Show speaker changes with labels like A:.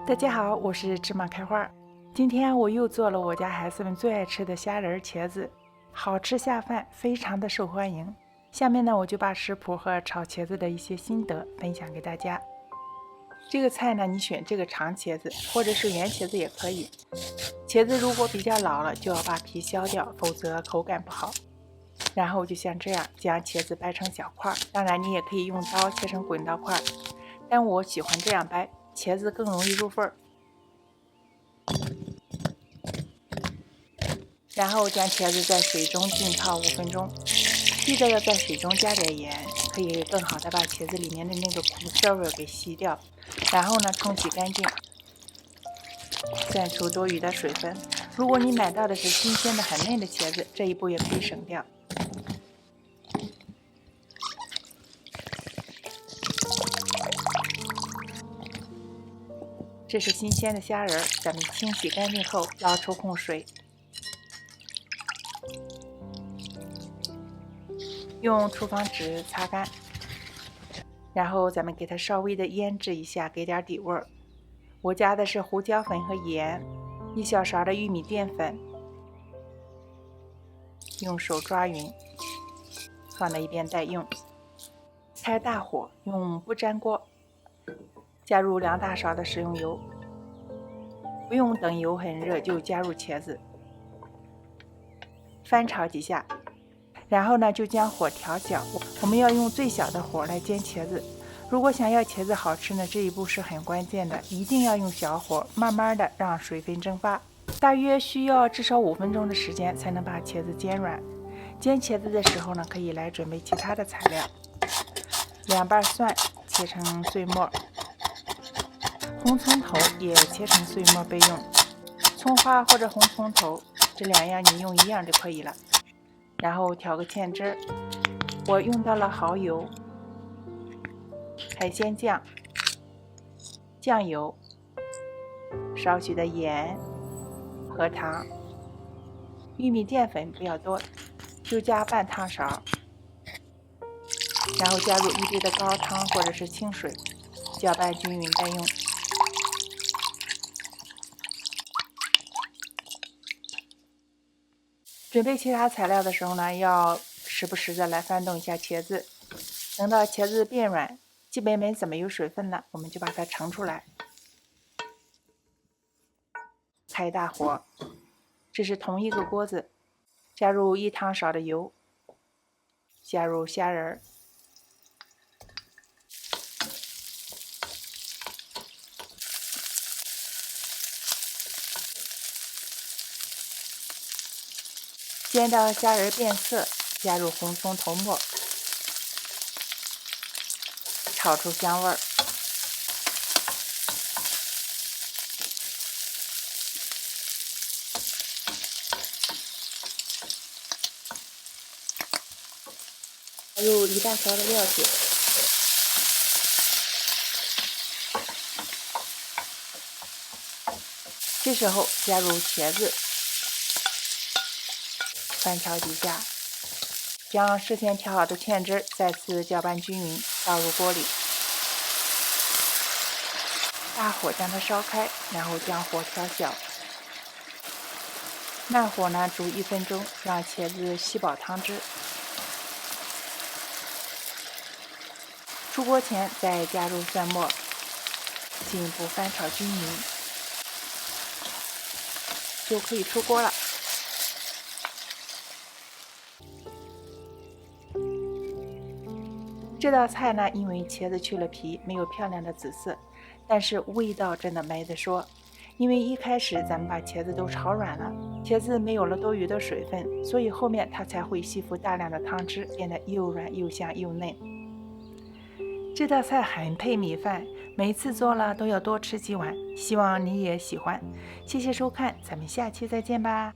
A: 大家好，我是芝麻开花。今天我又做了我家孩子们最爱吃的虾仁茄子，好吃下饭，非常的受欢迎。下面呢，我就把食谱和炒茄子的一些心得分享给大家。这个菜呢，你选这个长茄子或者是圆茄子也可以。茄子如果比较老了，就要把皮削掉，否则口感不好。然后就像这样将茄子掰成小块，当然你也可以用刀切成滚刀块，但我喜欢这样掰，茄子更容易入味儿。然后将茄子在水中浸泡5分钟，记得要在水中加点盐，可以更好的把茄子里面的那个苦涩味给吸掉。然后呢，冲洗干净，散除多余的水分。如果你买到的是新鲜的很嫩的茄子，这一步也可以省掉。这是新鲜的虾仁，咱们清洗干净后捞出控水，用厨房纸擦干，然后咱们给它稍微的腌制一下，给点底味儿。我加的是胡椒粉和盐，1小勺的玉米淀粉，用手抓匀，放到一边待用。开大火，用不粘锅，加入2大勺的食用油，不用等油很热就加入茄子，翻炒几下，然后呢就将火调小，我们要用最小的火来煎茄子。如果想要茄子好吃呢，这一步是很关键的，一定要用小火，慢慢的让水分蒸发，大约需要至少5分钟的时间才能把茄子煎软。煎茄子的时候呢，可以来准备其他的材料，2瓣蒜切成碎末，红葱头也切成碎末备用，葱花或者红葱头这2样你用1样就可以了。然后调个芡汁，我用到了蚝油、海鲜酱、酱油、少许的盐、荷糖，玉米淀粉不要多，就加半汤勺，然后加入1杯的高汤或者是清水，搅拌均匀待用。准备其他材料的时候呢，要时不时的来翻动一下茄子，等到茄子变软，基本没怎么有水分了，我们就把它盛出来。开大火，这是同一个锅子，加入1汤勺的油，加入虾仁，煎到虾仁变色，加入红葱头末，炒出香味儿。加入1大勺的料酒，这时候加入茄子，翻炒几下，将事先调好的芡汁再次搅拌均匀，倒入锅里，大火将它烧开，然后将火调小，慢火呢煮1分钟，让茄子吸饱汤汁。出锅前再加入蒜末，进一步翻炒均匀，就可以出锅了。这道菜呢，因为茄子去了皮，没有漂亮的紫色，但是味道真的没得说。因为一开始咱们把茄子都炒软了，茄子没有了多余的水分，所以后面它才会吸附大量的汤汁，变得又软又香又嫩。这道菜很配米饭，每次做了都要多吃几碗，希望你也喜欢。谢谢收看，咱们下期再见吧。